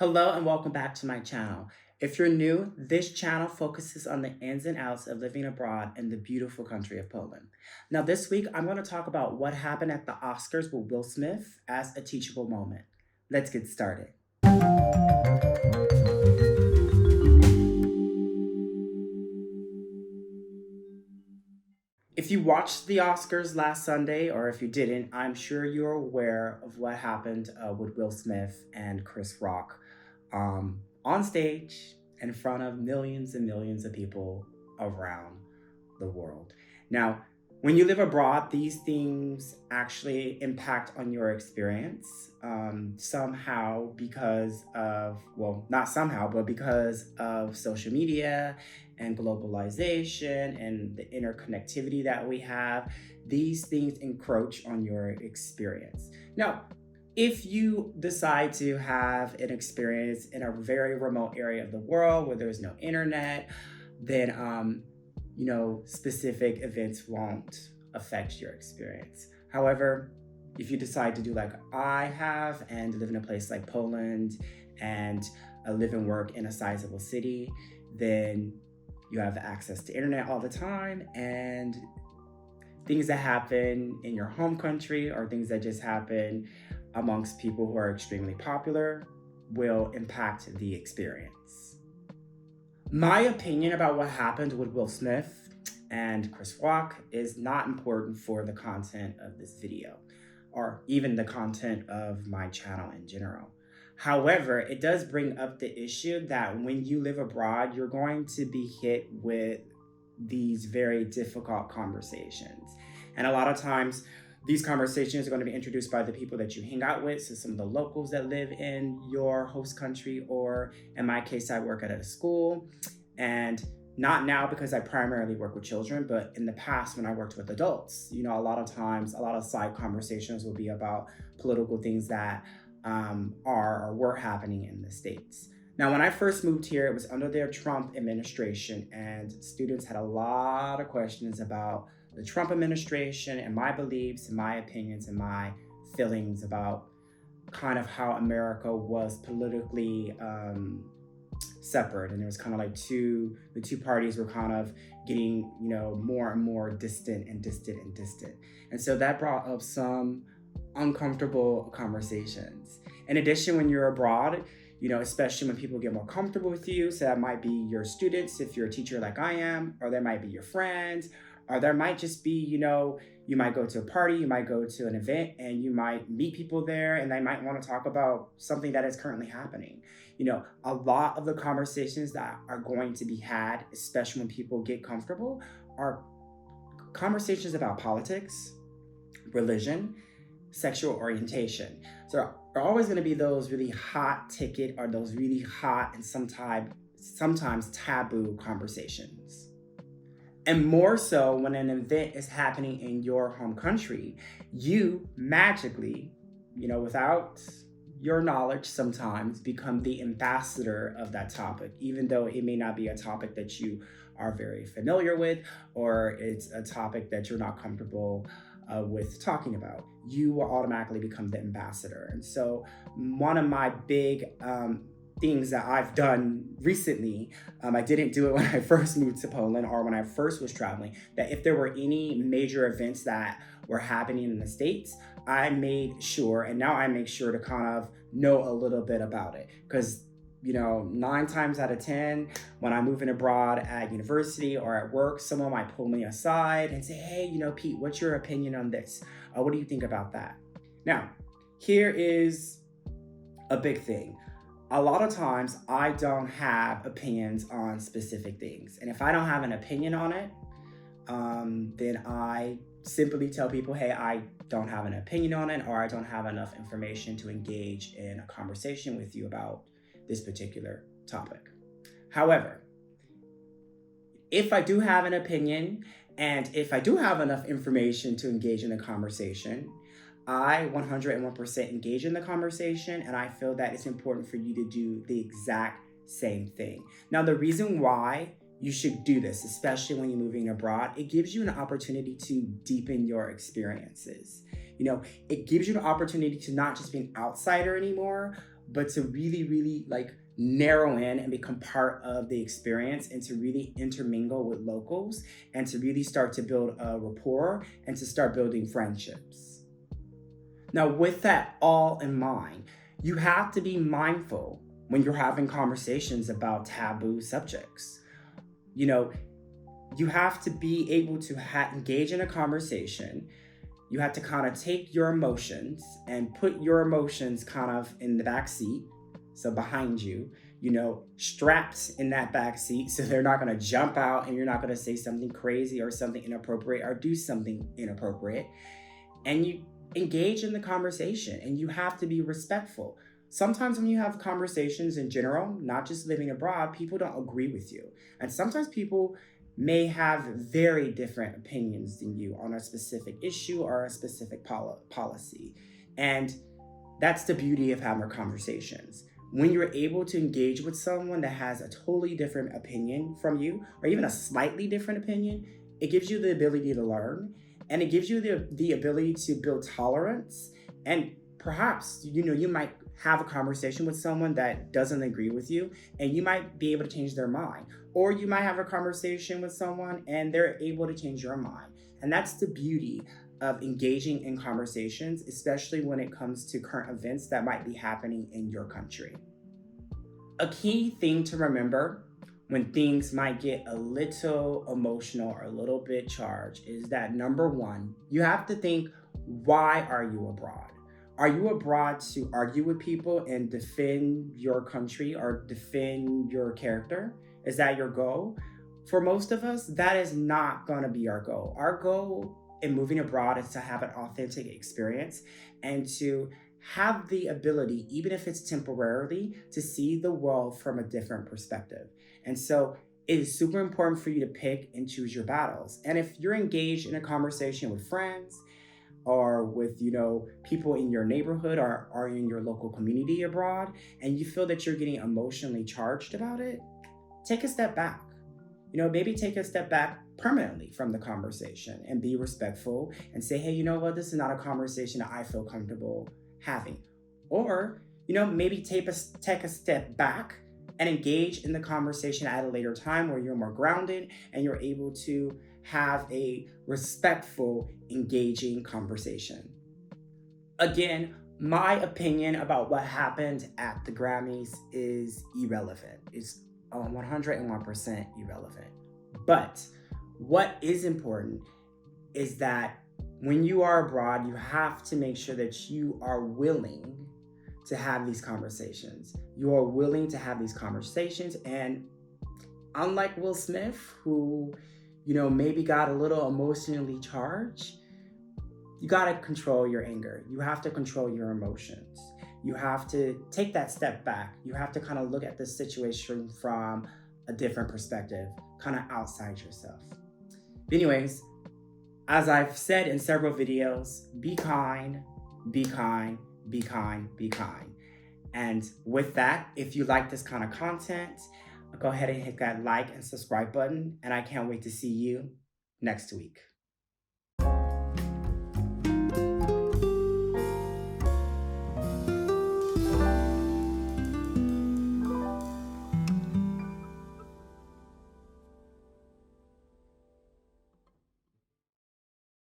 Hello and welcome back to my channel. If you're new, this channel focuses on the ins and outs of living abroad in the beautiful country of Poland. Now this week, I'm going to talk about what happened at the Oscars with Will Smith as a teachable moment. Let's get started. If you watched the Oscars last Sunday, or if you didn't, I'm sure you're aware of what happened with Will Smith and Chris Rock on stage in front of millions and millions of people around the world. Now, when you live abroad, these things actually impact on your experience somehow because of, well, not somehow, but because of social media and globalization and the interconnectivity that we have. These things encroach on your experience. Now, if you decide to have an experience in a very remote area of the world where there's no internet, then specific events won't affect your experience. However, if you decide to do like I have and live in a place like Poland and live and work in a sizable city, then you have access to internet all the time, and things that happen in your home country or things that just happen amongst people who are extremely popular will impact the experience. My opinion about what happened with Will Smith and Chris Rock is not important for the content of this video or even the content of my channel in general. However, it does bring up the issue that when you live abroad, you're going to be hit with these very difficult conversations. And a lot of times, these conversations are going to be introduced by the people that you hang out with, so some of the locals that live in your host country, or in my case, I work at a school. And not now because I primarily work with children, but in the past when I worked with adults, a lot of times, a lot of side conversations will be about political things that are or were happening in the States. Now, when I first moved here, it was under their Trump administration, and students had a lot of questions about the Trump administration and my beliefs and my opinions and my feelings about kind of how America was politically separate. And there was kind of like the two parties were kind of getting, more and more distant. And so that brought up some uncomfortable conversations. In addition, when you're abroad, especially when people get more comfortable with you, so that might be your students if you're a teacher like I am, or there might be your friends, or there might just be, you might go to a party, you might go to an event, and you might meet people there, and they might want to talk about something that is currently happening. A lot of the conversations that are going to be had, especially when people get comfortable, are conversations about politics, religion, sexual orientation. So there are always going to be those really hot ticket or those really hot and sometimes taboo conversations. And more so when an event is happening in your home country, you magically, without your knowledge sometimes, become the ambassador of that topic, even though it may not be a topic that you are very familiar with, or it's a topic that you're not comfortable with talking about. You will automatically become the ambassador. And so one of my big things that I've done recently, I didn't do it when I first moved to Poland or when I first was traveling, that if there were any major events that were happening in the States, I made sure, and now I make sure to kind of know a little bit about it. Because 9 times out of 10, when I'm moving abroad at university or at work, someone might pull me aside and say, hey, Pete, what's your opinion on this? What do you think about that? Now, here is a big thing. A lot of times I don't have opinions on specific things. And if I don't have an opinion on it, then I simply tell people, hey, I don't have an opinion on it, or I don't have enough information to engage in a conversation with you about this particular topic. However, if I do have an opinion and if I do have enough information to engage in a conversation, I 101% engage in the conversation, and I feel that it's important for you to do the exact same thing. Now, the reason why you should do this, especially when you're moving abroad, it gives you an opportunity to deepen your experiences. It gives you an opportunity to not just be an outsider anymore, but to really, really like narrow in and become part of the experience and to really intermingle with locals and to really start to build a rapport and to start building friendships. Now, with that all in mind, you have to be mindful when you're having conversations about taboo subjects. You know, you have to be able to engage in a conversation. You have to kind of take your emotions and put your emotions kind of in the back seat, so behind you, strapped in that back seat, so they're not going to jump out and you're not going to say something crazy or something inappropriate or do something inappropriate. And you engage in the conversation, and you have to be respectful. Sometimes when you have conversations in general, not just living abroad, people don't agree with you. And sometimes people may have very different opinions than you on a specific issue or a specific policy. And that's the beauty of having conversations. When you're able to engage with someone that has a totally different opinion from you, or even a slightly different opinion, it gives you the ability to learn, and it gives you the ability to build tolerance. And perhaps, you might have a conversation with someone that doesn't agree with you, and you might be able to change their mind. Or you might have a conversation with someone and they're able to change your mind. And that's the beauty of engaging in conversations, especially when it comes to current events that might be happening in your country. A key thing to remember when things might get a little emotional or a little bit charged is that, number one, you have to think, why are you abroad? Are you abroad to argue with people and defend your country or defend your character? Is that your goal? For most of us, that is not going to be our goal. Our goal in moving abroad is to have an authentic experience and to have the ability, even if it's temporarily, to see the world from a different perspective. And so it is super important for you to pick and choose your battles. And if you're engaged in a conversation with friends or with, people in your neighborhood or in your local community abroad, and you feel that you're getting emotionally charged about it, take a step back. Maybe take a step back permanently from the conversation and be respectful and say, hey, you know what? This is not a conversation that I feel comfortable having. Or, maybe take a step back and engage in the conversation at a later time where you're more grounded and you're able to have a respectful, engaging conversation. Again, my opinion about what happened at the Grammys is irrelevant. It's 101% irrelevant. But what is important is that when you are abroad, you have to make sure that you are willing to have these conversations. You are willing to have these conversations. And unlike Will Smith, who, maybe got a little emotionally charged, you got to control your anger. You have to control your emotions. You have to take that step back. You have to kind of look at the situation from a different perspective, kind of outside yourself. But anyways, as I've said in several videos, be kind, be kind, be kind, be kind. And with that, if you like this kind of content, go ahead and hit that like and subscribe button. And I can't wait to see you next week.